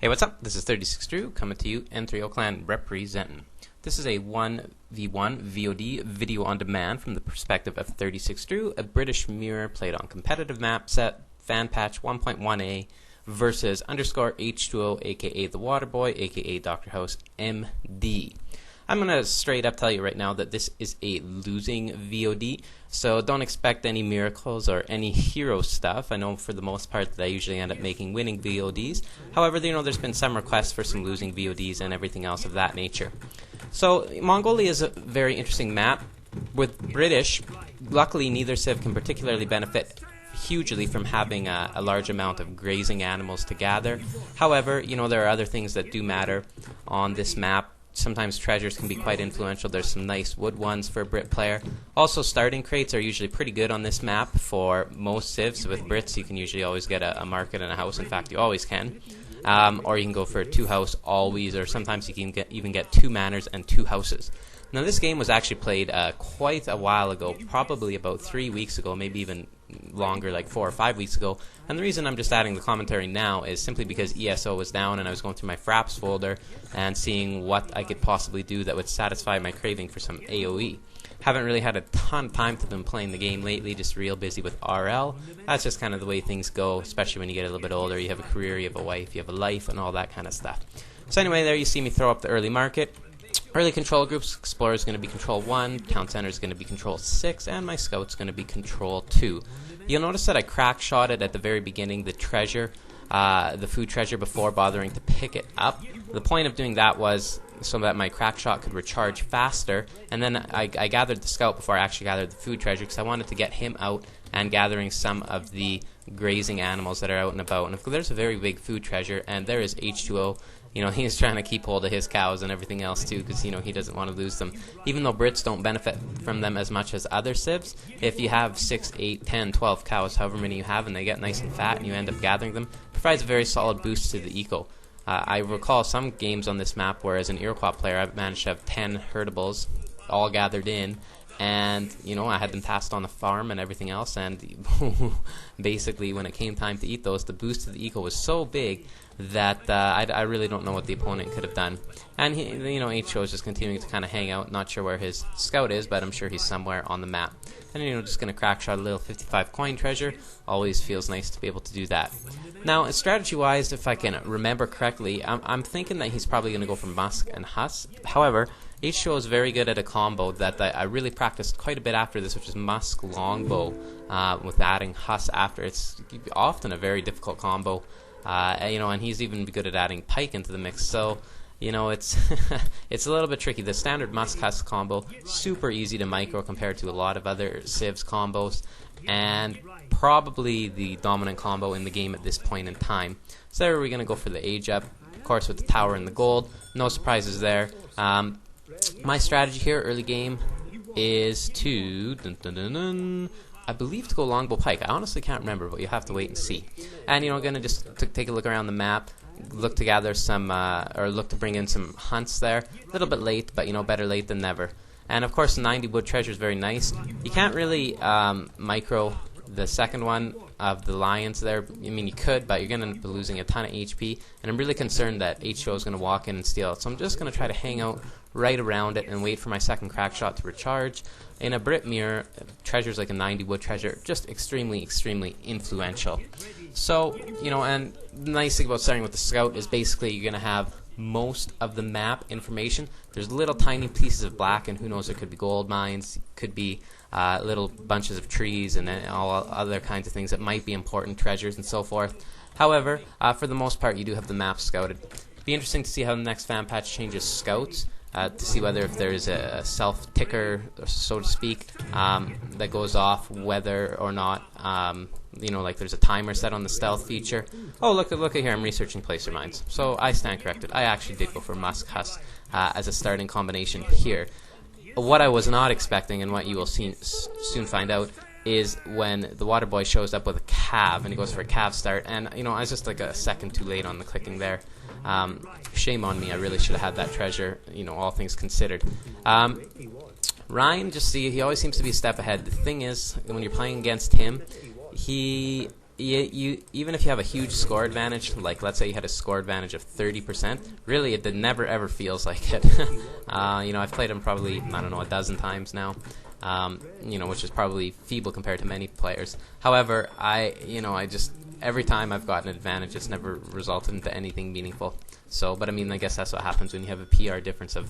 Hey, what's up? This is 36 Drew coming to you, N3O Clan representing. This is a 1v1 VOD video on demand from the perspective of 36 Drew, a British mirror played on competitive map set, fan patch 1.1a versus underscore H2O, aka the Waterboy, aka Dr. House MD. I'm going to straight up tell you right now that this is a losing VOD, so don't expect any miracles or any hero stuff. I know for the most part that I usually end up making winning VODs. However, there's been some requests for some losing VODs and everything else of that nature. So Mongolia is a very interesting map. With British, luckily neither civ can particularly benefit hugely from having a large amount of grazing animals to gather. However, there are other things that do matter on this map. Sometimes treasures can be quite influential. There's some nice wood ones for a Brit player. Also, starting crates are usually pretty good on this map for most civs. With Brits, you can usually always get a market and a house. In fact, you always can. Or you can go for a 2-house always, or sometimes you can even get 2 manors and 2 houses. Now, this game was actually played quite a while ago, probably about 3 weeks ago, maybe even longer, like 4 or 5 weeks ago. And the reason I'm just adding the commentary now is simply because ESO was down and I was going through my fraps folder and seeing what I could possibly do that would satisfy my craving for some AOE. Haven't really had a ton of time to been playing the game lately, just real busy with RL. That's just kind of the way things go, especially when you get a little bit older. You have a career, you have a wife, you have a life, and all that kind of stuff. So anyway, there you see me throw up the early market. Early control groups, Explorer is going to be control 1, Town Center is going to be control 6, and my Scout's going to be control 2. You'll notice that I crack shotted at the very beginning the treasure, the food treasure, before bothering to pick it up. The point of doing that was so that my crack shot could recharge faster, and then I gathered the Scout before I actually gathered the food treasure because I wanted to get him out and gathering some of the grazing animals that are out and about. And if there's a very big food treasure, and there is H2O. He's trying to keep hold of his cows and everything else too, because he doesn't want to lose them. Even though Brits don't benefit from them as much as other civs, if you have 6, 8, 10, 12 cows, however many you have, and they get nice and fat and you end up gathering them, it provides a very solid boost to the eco. I recall some games on this map where as an Iroquois player I've managed to have 10 herdables all gathered in, and I had them passed on the farm and everything else, and basically when it came time to eat those, the boost to the eco was so big that I really don't know what the opponent could have done. And H2O is just continuing to kind of hang out, not sure where his Scout is, but I'm sure he's somewhere on the map. And just going to crack shot a little 55 coin treasure. Always feels nice to be able to do that. Now, strategy-wise, if I can remember correctly, I'm thinking that he's probably going to go for Musk and Huss. However, H2O is very good at a combo that I really practiced quite a bit after this, which is Musk Longbow, with adding Huss after. It's often a very difficult combo, and he's even good at adding Pike into the mix. So, it's it's a little bit tricky. The standard Musk Huss combo, super easy to micro compared to a lot of other civs combos, and probably the dominant combo in the game at this point in time. So there we're going to go for the age up, of course with the tower and the gold. No surprises there. My strategy here, early game, is to, I believe to go longbow pike. I honestly can't remember, but you'll have to wait and see. And going to just take a look around the map, look to gather some, or look to bring in some hunts there. A little bit late, but better late than never. And of course, 90 wood treasure is very nice. You can't really micro the second one of the lions there. I mean, you could, but you're going to be losing a ton of HP, and I'm really concerned that H2O is going to walk in and steal it. So I'm just going to try to hang out right around it and wait for my second crack shot to recharge. In a Brit mirror, treasures like a 90 wood treasure, just extremely, extremely influential. So, and the nice thing about starting with the Scout is basically you're going to have most of the map information. There's little tiny pieces of black, and who knows, it could be gold mines, could be little bunches of trees, and then all other kinds of things that might be important, treasures and so forth. However, for the most part, you do have the map scouted. It'd be interesting to see how the next fan patch changes Scouts, to see whether if there's a self-ticker, so to speak, that goes off, whether or not, like there's a timer set on the stealth feature. Oh, look at here, I'm researching placer mines. So I stand corrected. I actually did go for Musk Huss as a starting combination here. What I was not expecting, and what you will soon find out, is when the Waterboy shows up with a cav, and he goes for a cav start, and I was just like a second too late on the clicking there. Shame on me, I really should have had that treasure, all things considered. Ryan, he always seems to be a step ahead. The thing is, when you're playing against him, he you even if you have a huge score advantage, like let's say you had a score advantage of 30%, really it never ever feels like it. I've played him probably, I don't know, a dozen times now. Which is probably feeble compared to many players. However, I just every time I've gotten an advantage, it's never resulted into anything meaningful. So, but I mean, I guess that's what happens when you have a PR difference of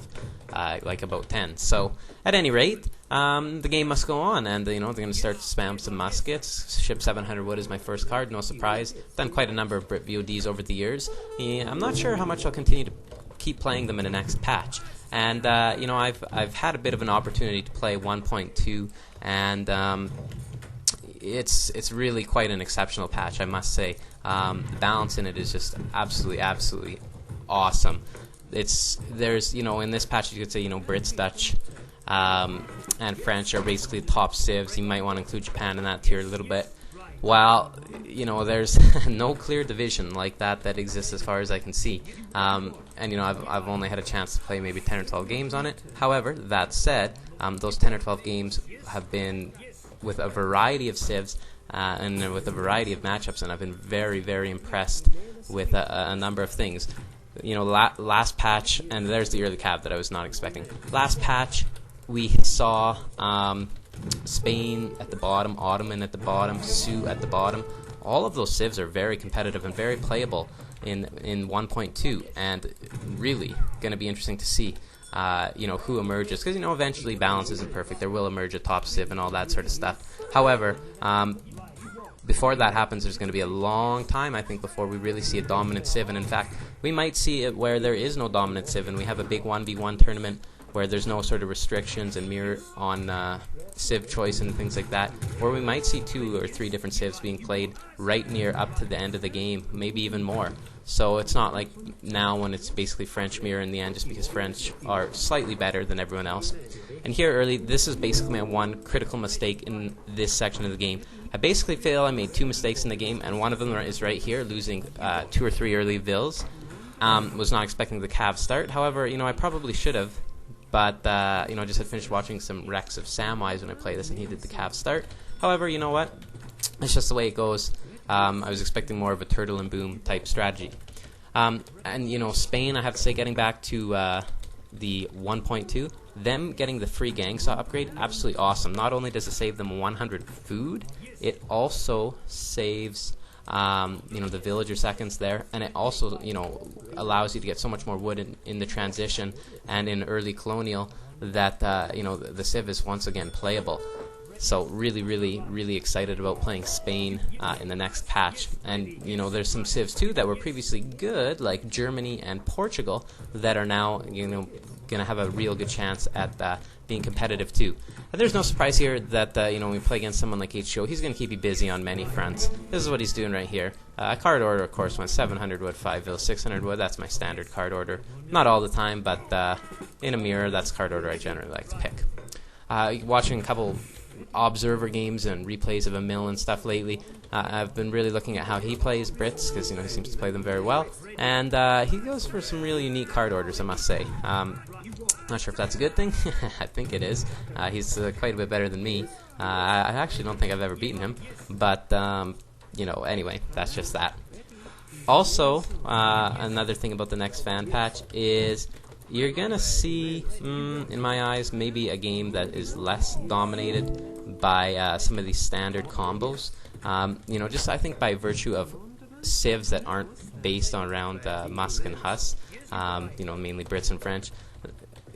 like about 10. So, at any rate, the game must go on, and they're going to start to spam some muskets. Ship 700 wood is my first card, no surprise. Done quite a number of Brit VODs over the years. Yeah, I'm not sure how much I'll continue to keep playing them in the next patch. And I've had a bit of an opportunity to play 1.2, and it's really quite an exceptional patch, I must say. The balance in it is just absolutely awesome. There's in this patch you could say Brits, Dutch, and French are basically top civs. You might want to include Japan in that tier a little bit. Well, there's no clear division like that exists as far as I can see. I've only had a chance to play maybe 10 or 12 games on it. However, that said, those 10 or 12 games have been with a variety of civs and with a variety of matchups, and I've been very, very impressed with a number of things. Last patch, and there's the early cab that I was not expecting. Last patch, we saw Spain at the bottom, Ottoman at the bottom, Sioux at the bottom. All of those civs are very competitive and very playable in 1.2, and really going to be interesting to see who emerges, because eventually balance isn't perfect. There will emerge a top civ and all that sort of stuff. However, before that happens, there's going to be a long time, I think, before we really see a dominant civ, and in fact we might see it where there is no dominant civ and we have a big 1v1 tournament where there's no sort of restrictions and mirror on civ choice and things like that, or we might see 2 or 3 different civs being played right near up to the end of the game, maybe even more. So it's not like now when it's basically French mirror in the end, just because French are slightly better than everyone else. And here early, this is basically my one critical mistake in this section of the game. I basically feel I made 2 mistakes in the game, and one of them is right here, losing 2 or 3 early vills. Was not expecting the cav start. However, I probably should have. But, I just had finished watching some Rex of Samwise when I played this, and he did the cav start. However, you know what? It's just the way it goes. I was expecting more of a turtle and boom type strategy. Spain, I have to say, getting back to the 1.2, them getting the free gang saw upgrade, absolutely awesome. Not only does it save them 100 food, it also saves the villager seconds there, and it also allows you to get so much more wood in the transition and in early colonial that the civ is once again playable. So really excited about playing Spain in the next patch. And there's some civs too that were previously good, like Germany and Portugal, that are now gonna have a real good chance at being competitive too. And there's no surprise here that when we play against someone like HO, he's gonna keep you busy on many fronts. This is what he's doing right here. Card order, of course, went 700 wood, 5 vil, 600 wood. That's my standard card order. Not all the time, but in a mirror, that's card order I generally like to pick. Watching a couple observer games and replays of Emil and stuff lately. I've been really looking at how he plays Brits, because he seems to play them very well, and he goes for some really unique card orders, I must say. Not sure if that's a good thing. I think it is. He's quite a bit better than me. I actually don't think I've ever beaten him, but anyway, that's just that. Also, another thing about the next fan patch is you're gonna see, in my eyes, maybe a game that is less dominated by some of these standard combos. Just I think by virtue of civs that aren't based on around Musk and Huss, mainly Brits and French.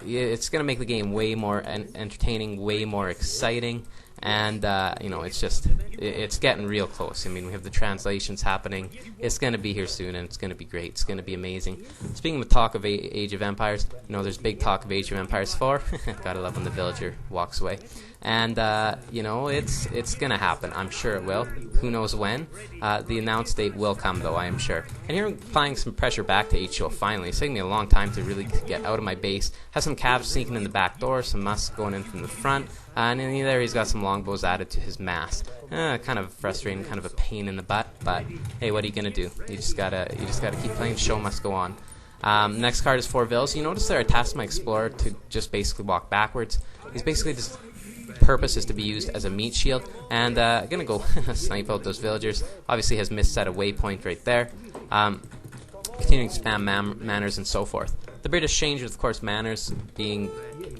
It's gonna make the game way more entertaining, way more exciting. And, it's getting real close. I mean, we have the translations happening. It's going to be here soon, and it's going to be great. It's going to be amazing. Speaking of talk of Age of Empires, there's big talk of Age of Empires 4. Gotta love when the villager walks away. And, it's going to happen. I'm sure it will. Who knows when? The announced date will come, though, I am sure. And here I'm applying some pressure back to HO finally. It's taking me a long time to really get out of my base. Have some calves sneaking in the back door, some Musk going in from the front. And in there he's got some longbows added to his mass. Kind of frustrating, kind of a pain in the butt, but hey, what are you gonna do? You just gotta keep playing. Show must go on. Next card is 4 Vils. You notice there I tasked my Explorer to just basically walk backwards. He's basically just purpose is to be used as a meat shield. And I'm going to go snipe out those villagers. Obviously has missed at a waypoint right there. Continuing to spam manners and so forth. The British changed, of course, manners being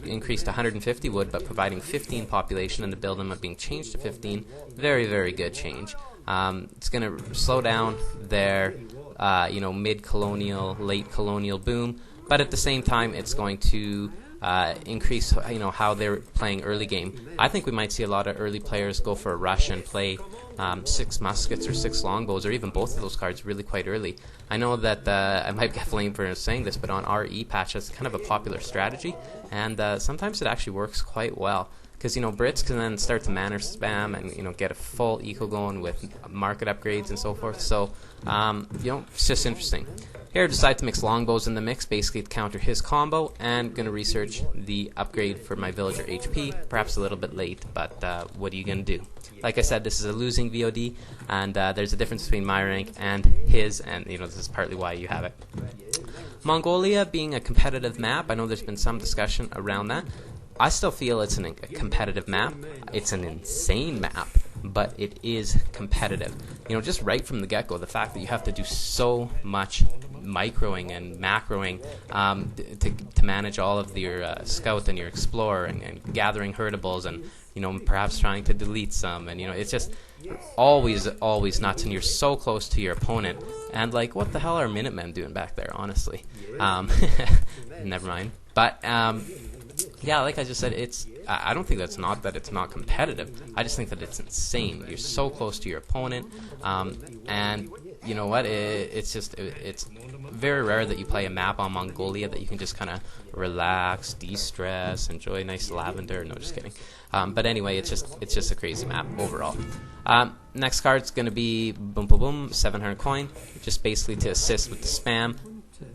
increased to 150 wood, but providing 15 population, and the build limit being changed to 15. Very, very good change. It's going to slow down their, mid-colonial, late-colonial boom, but at the same time, it's going to increase, how they're playing early game. I think we might see a lot of early players go for a rush and play 6 muskets or 6 longbows, or even both of those cards really quite early. I know that I might get blamed for saying this, but on RE patch, that's kind of a popular strategy, and sometimes it actually works quite well. Because, Brits can then start to manner spam and, get a full eco going with market upgrades and so forth. So, it's just interesting. Here I decide to mix longbows in the mix, basically to counter his combo, and going to research the upgrade for my villager HP. Perhaps a little bit late, but what are you going to do? Like I said, this is a losing VOD, and there's a difference between my rank and his, and this is partly why you have it. Mongolia being a competitive map, I know there's been some discussion around that. I still feel it's a competitive map. It's an insane map, but it is competitive. Just right from the get-go, the fact that you have to do so much microing and macroing to manage all of your scout and your explorer and gathering herdables and perhaps trying to delete some, and it's just always nuts, and you're so close to your opponent, and like, what the hell are Minutemen doing back there, honestly? Never mind. But yeah, like I just said, I don't think it's not competitive. I just think that it's insane. You're so close to your opponent, and you know what? It's very rare that you play a map on Mongolia that you can just kind of relax, de-stress, enjoy a nice lavender. No, just kidding. But anyway, it's just a crazy map overall. Next card's going to be boom boom boom 700 coin, just basically to assist with the spam.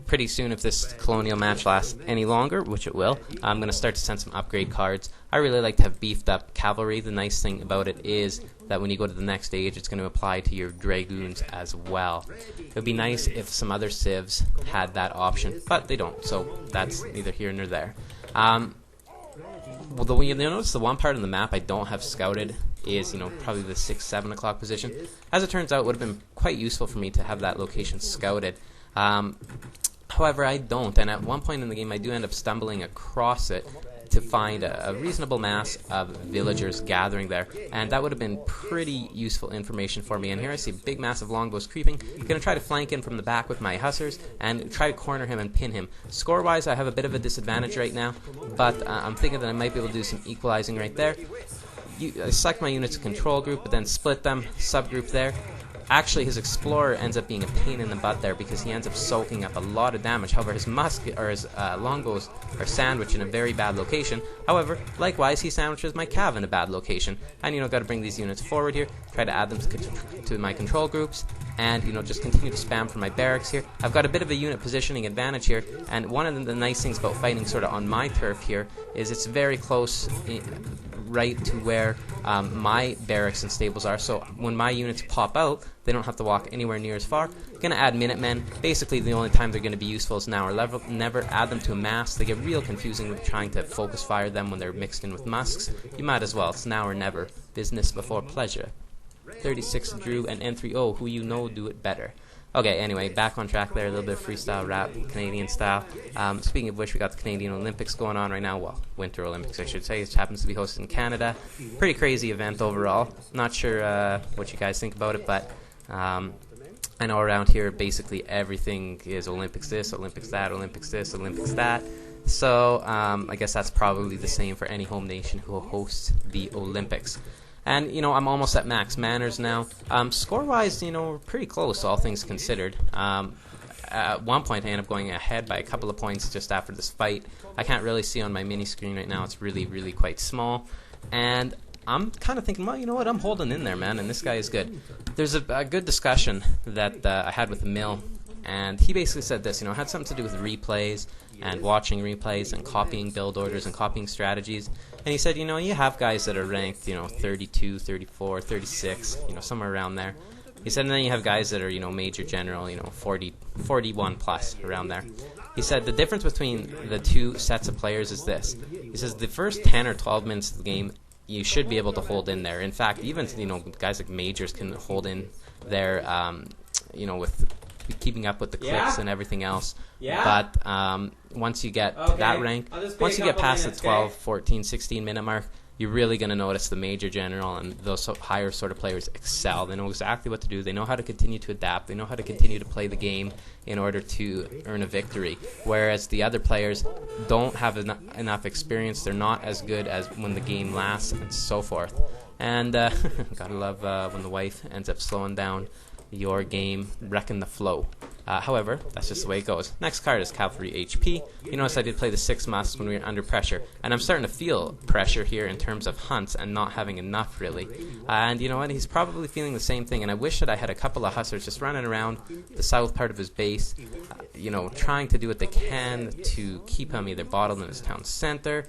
Pretty soon, if this colonial match lasts any longer, which it will, I'm going to start to send some upgrade cards. I really like to have beefed up cavalry. The nice thing about it is that when you go to the next stage, it's going to apply to your dragoons as well. It would be nice if some other civs had that option, but they don't, so that's neither here nor there. Well, you'll notice the one part of the map I don't have scouted is, probably the 6-7 o'clock position. As it turns out, it would have been quite useful for me to have that location scouted. However, I don't, and at one point in the game I do end up stumbling across it to find a reasonable mass of villagers gathering there, and that would have been pretty useful information for me. And here I see a big mass of longbows creeping. I'm going to try to flank in from the back with my hussars and try to corner him and pin him. Score-wise, I have a bit of a disadvantage right now, but I'm thinking that I might be able to do some equalizing right there. I select my units to control group, but then split them, subgroup there. Actually, his explorer ends up being a pain in the butt there because he ends up soaking up a lot of damage. However, his longbows are sandwiched in a very bad location. However, likewise, he sandwiches my cav in a bad location. And got to bring these units forward here, try to add them to my control groups, and just continue to spam for my barracks here. I've got a bit of a unit positioning advantage here, and one of the nice things about fighting sort of on my turf here is it's very close right to where my barracks and stables are, so when my units pop out, they don't have to walk anywhere near as far. I'm going to add Minutemen. Basically, the only time they're going to be useful is now or level. Never add them to a mass. They get real confusing with trying to focus fire them when they're mixed in with musks. You might as well. It's now or never. Business before pleasure. 36 Drew and N3O, who do it better. Okay, anyway, back on track there, a little bit of freestyle rap, Canadian style. Speaking of which, we got the Canadian Olympics going on right now. Well, Winter Olympics, I should say. It happens to be hosted in Canada. Pretty crazy event overall. Not sure what you guys think about it, but I know around here, basically everything is Olympics this, Olympics that, Olympics this, Olympics that. So I guess that's probably the same for any home nation who hosts the Olympics. And, I'm almost at max manners now. Score-wise, we're pretty close, all things considered. At one point, I ended up going ahead by a couple of points just after this fight. I can't really see on my mini-screen right now. It's really, really quite small. And I'm kind of thinking, well, you know what? I'm holding in there, man, and this guy is good. There's a good discussion that I had with Mill, and he basically said this, it had something to do with replays and watching replays and copying build orders and copying strategies. And he said, you have guys that are ranked, 32, 34, 36, somewhere around there. He said, and then you have guys that are, major general, 40, 41 plus, around there. He said the difference between the two sets of players is this. He says the first 10 or 12 minutes of the game, you should be able to hold in there. In fact, even guys like majors can hold in there, with keeping up with the clicks and everything else. But once you get to that rank, once you get past the 12, 14, 16 minute mark, you're really going to notice the major general and those higher sort of players excel. They know exactly what to do. They know how to continue to adapt. They know how to continue to play the game in order to earn a victory. Whereas the other players don't have enough experience. They're not as good as when the game lasts and so forth. And gotta love when the wife ends up slowing down your game, wrecking the flow. However, that's just the way it goes. Next card is Cavalry HP. You notice I did play the 6 musts when we were under pressure, and I'm starting to feel pressure here in terms of hunts and not having enough, really. And you know what? He's probably feeling the same thing, and I wish that I had a couple of hustlers just running around the south part of his base, trying to do what they can to keep him either bottled in his town center,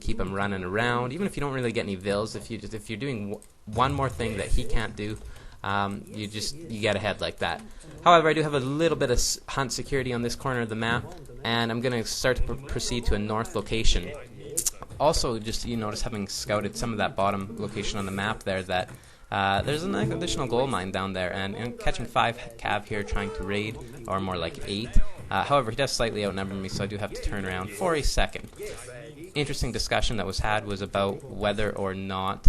keep him running around. Even if you don't really get any vills, if you're doing one more thing that he can't do, you get ahead like that. However, I do have a little bit of hunt security on this corner of the map, and I'm going to start to proceed to a north location. Also, just you notice, having scouted some of that bottom location on the map there, that there's an additional gold mine down there, and catching 5 cav here trying to raid, or more like 8. However, he does slightly outnumber me, so I do have to turn around for a second. Interesting discussion that was had was about whether or not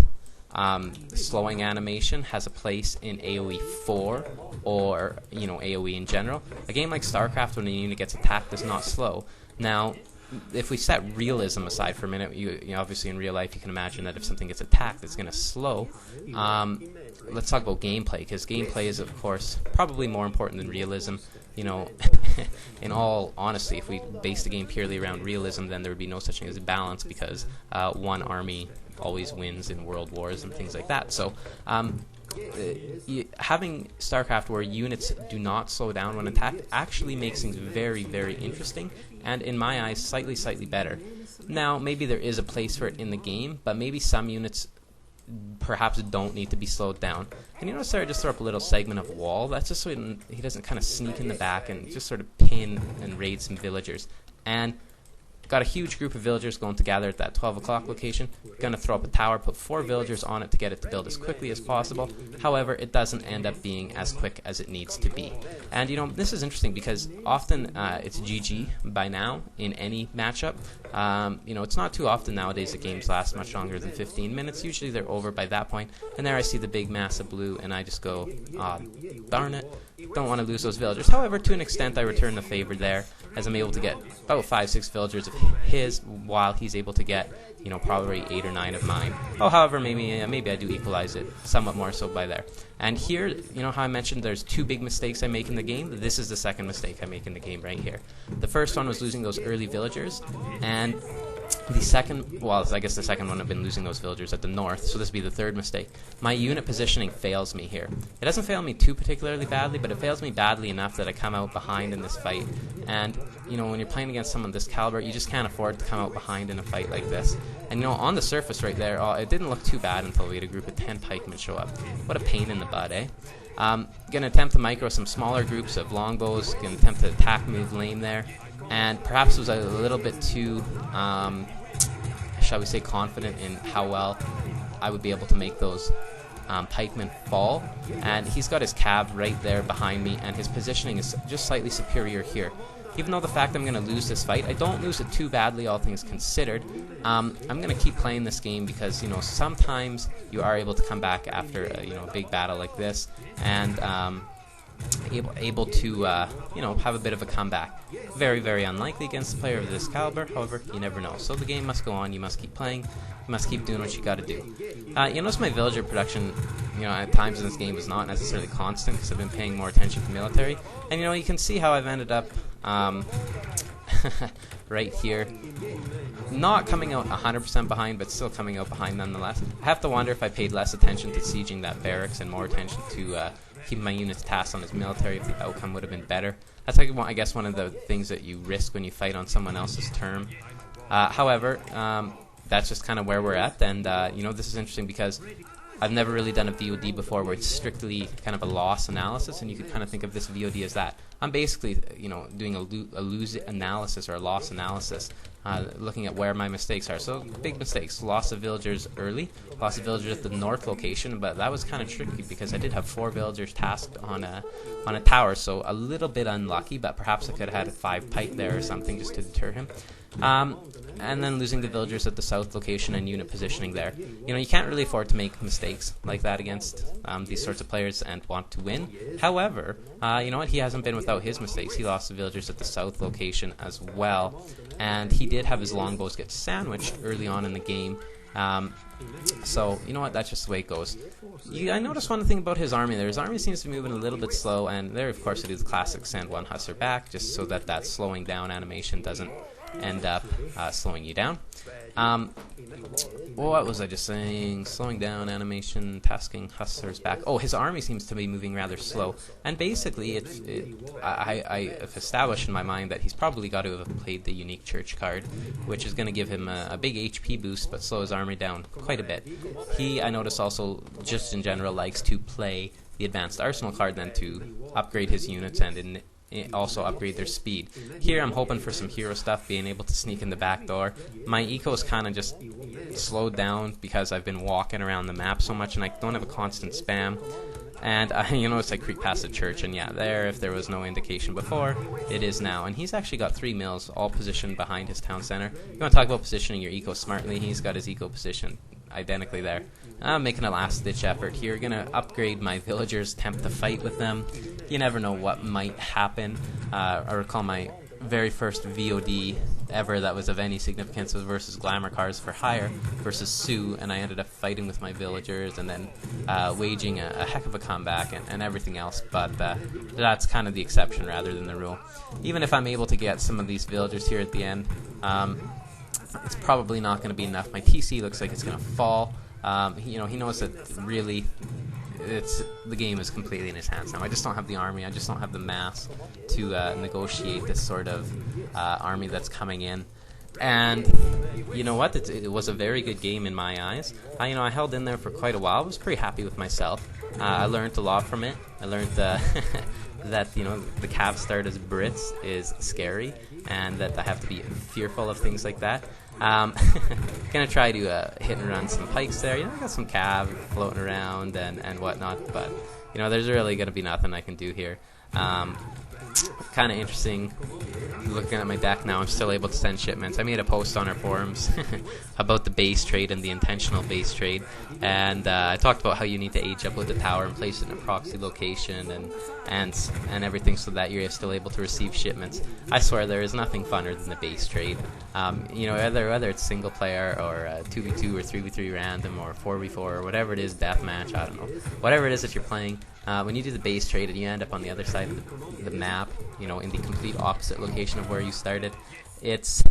slowing animation has a place in AOE4 or AOE in general. A game like StarCraft, when a unit gets attacked, does not slow. Now, if we set realism aside for a minute, you obviously in real life you can imagine that if something gets attacked, it's going to slow. Let's talk about gameplay, because gameplay is, of course, probably more important than realism. In all honesty, if we base the game purely around realism, then there would be no such thing as balance, because one army always wins in world wars and things like that. So having StarCraft where units do not slow down when attacked actually makes things very, very interesting, and in my eyes slightly better. Now, maybe there is a place for it in the game, but maybe some units perhaps don't need to be slowed down. And you notice there I just throw up a little segment of wall. That's just so he doesn't kind of sneak in the back and just sort of pin and raid some villagers. And got a huge group of villagers going to gather at that 12 o'clock location. Gonna throw up a tower, put 4 villagers on it to get it to build as quickly as possible. However, it doesn't end up being as quick as it needs to be. And this is interesting because often it's GG by now in any matchup. It's not too often nowadays that games last much longer than 15 minutes. Usually they're over by that point. And there I see the big mass of blue, and I just go, darn it, don't want to lose those villagers. However, to an extent, I return the favor there, as I'm able to get about 5-6 villagers of his, while he's able to get, probably 8 or 9 of mine. However, maybe I do equalize it somewhat more so by there. And here, how I mentioned there's 2 big mistakes I make in the game? This is the second mistake I make in the game right here. The first one was losing those early villagers, and the second, I guess the second one I've been losing those villagers at the north, so this would be the third mistake. My unit positioning fails me here. It doesn't fail me too particularly badly, but it fails me badly enough that I come out behind in this fight. And, when you're playing against someone this caliber, you just can't afford to come out behind in a fight like this. And, on the surface right there, it didn't look too bad until we had a group of 10 pikemen show up. What a pain in the butt, eh? Gonna attempt to micro some smaller groups of longbows, gonna attempt to attack move lane there. And perhaps it was a little bit too, shall we say, confident in how well I would be able to make those pikemen fall. And he's got his cav right there behind me, and his positioning is just slightly superior here. Even though the fact I'm going to lose this fight, I don't lose it too badly, all things considered. I'm going to keep playing this game because, sometimes you are able to come back after a big battle like this, and able to have a bit of a comeback. Very, very unlikely against a player of this caliber. However, you never know. So the game must go on. You must keep playing. You must keep doing what you got to do. You notice my villager production, at times in this game was not necessarily constant because I've been paying more attention to military. And you can see how I've ended up right here, not coming out 100% behind, but still coming out behind nonetheless. I have to wonder if I paid less attention to sieging that barracks and more attention to keeping my units tasked on his military, if the outcome would have been better. That's I guess one of the things that you risk when you fight on someone else's term. However, that's just kind of where we're at, and this is interesting because I've never really done a VOD before where it's strictly kind of a loss analysis, and you could kind of think of this VOD as that. I'm basically, doing a lose analysis or a loss analysis looking at where my mistakes are. So big mistakes: loss of villagers early, loss of villagers at the north location, but that was kind of tricky because I did have 4 villagers tasked on a tower, so a little bit unlucky, but perhaps I could have had a 5 pike there or something just to deter him. And then losing the villagers at the south location and unit positioning there. You know, you can't really afford to make mistakes like that against these sorts of players and want to win. However, you know what? He hasn't been without his mistakes. He lost the villagers at the south location as well, and he did have his longbows get sandwiched early on in the game. So, you know what, that's just the way it goes. I noticed one thing about his army there. His army seems to be moving a little bit slow, and there, of course, it is the classic send one hussar back, just so that that slowing down animation doesn't end up slowing you down. What was I just saying? Slowing down animation, tasking hussars back. Oh, his army seems to be moving rather slow. And basically, I have established in my mind that he's probably got to have played the unique church card, which is going to give him a big HP boost, but slow his army down quite a bit. He, I notice, also, just in general, likes to play the advanced arsenal card then to upgrade his units and also upgrade their speed. Here I'm hoping for some hero stuff, being able to sneak in the back door. My eco's kind of just slowed down because I've been walking around the map so much and I don't have a constant spam. And you notice I creep past the church, and yeah, there, if there was no indication before, it is now. And he's actually got 3 mills all positioned behind his town center. You want to talk about positioning your eco smartly, he's got his eco positioned identically there. I'm making a last-ditch effort here. Gonna upgrade my villagers, attempt to fight with them. You never know what might happen. I recall my very first VOD ever that was of any significance was versus Glamour Cars for Hire versus Sue, and I ended up fighting with my villagers and then waging a heck of a comeback and everything else, but that's kind of the exception rather than the rule. Even if I'm able to get some of these villagers here at the end, it's probably not going to be enough. My TC looks like it's going to fall. You know, he knows that really the game is completely in his hands now. I just don't have the army. I just don't have the mass to negotiate this sort of army that's coming in. And you know what? It was a very good game in my eyes. You know, I held in there for quite a while. I was pretty happy with myself. I learned a lot from it. I learned that you know, the Cav start as Brits is scary, and that I have to be fearful of things like that. Gonna try to hit and run some pikes there. You know, I got some Cav floating around and whatnot, but you know, there's really gonna be nothing I can do here. Kind of interesting. Looking at my deck now, I'm still able to send shipments. I made a post on our forums about the base trade and the intentional base trade, and I talked about how you need to age up with the tower and place it in a proxy location and everything, so that you're still able to receive shipments. I swear there is nothing funner than the base trade. You know, whether it's single player or 2v2 or 3v3 random or 4v4 or whatever it is, deathmatch, I don't know, whatever it is that you're playing. When you do the base trade and you end up on the other side of the map, you know, in the complete opposite location of where you started, it's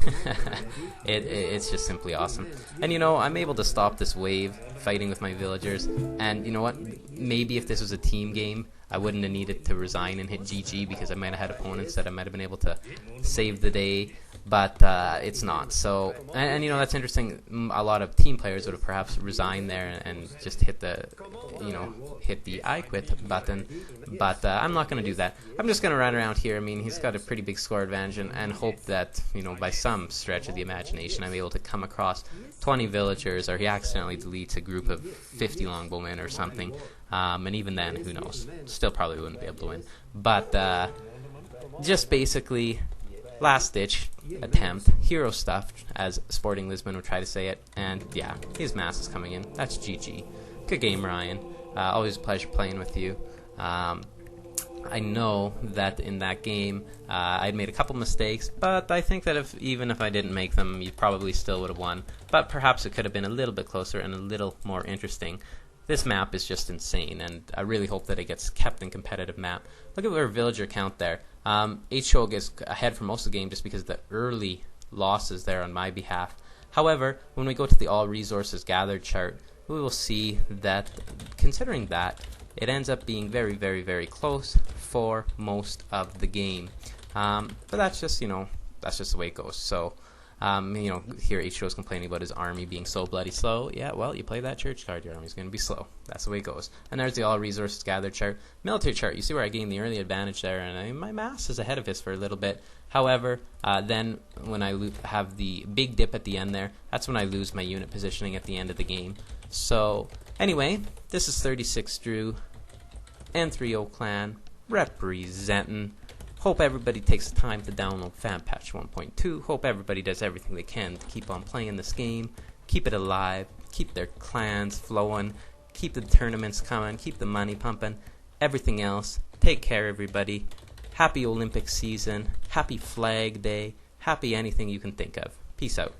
it's just simply awesome. And you know, I'm able to stop this wave fighting with my villagers, and you know what, maybe if this was a team game, I wouldn't have needed to resign and hit GG, because I might have had opponents that I might have been able to save the day, but it's not. So, and you know, that's interesting. A lot of team players would have perhaps resigned there and just hit the, you know, hit the I quit button, but I'm not going to do that. I'm just going to run around here. I mean, he's got a pretty big score advantage, and hope that, you know, by some stretch of the imagination, I'm able to come across 20 villagers, or he accidentally deletes a group of 50 longbowmen or something, and even then, who knows? Still probably wouldn't be able to win. But just basically, last-ditch attempt, hero stuff, as Sporting Lisbon would try to say it, and yeah, his mass is coming in. That's GG. Good game, Ryan. Always a pleasure playing with you. I know that in that game I'd made a couple mistakes, but I think that even if I didn't make them, you probably still would have won. But perhaps it could have been a little bit closer and a little more interesting. This map is just insane, and I really hope that it gets kept in competitive map. Look at our villager count there. HO gets ahead for most of the game just because of the early losses there on my behalf. However, when we go to the all resources gathered chart, we will see that, considering that, it ends up being very, very, very close for most of the game. But that's just, you know, that's just the way it goes. So, Here H2O's complaining about his army being so bloody slow. Yeah, well, you play that church card, your army's going to be slow. That's the way it goes. And there's the all resources gathered chart. Military chart, you see where I gained the early advantage there, and my mass is ahead of his for a little bit. However, then when I have the big dip at the end there, that's when I lose my unit positioning at the end of the game. So, anyway, this is 36 Drew, N3O Clan, representing. Hope everybody takes the time to download Fan Patch 1.2. Hope everybody does everything they can to keep on playing this game, keep it alive, keep their clans flowing, keep the tournaments coming, keep the money pumping, everything else. Take care, everybody. Happy Olympic season, happy Flag Day, happy anything you can think of. Peace out.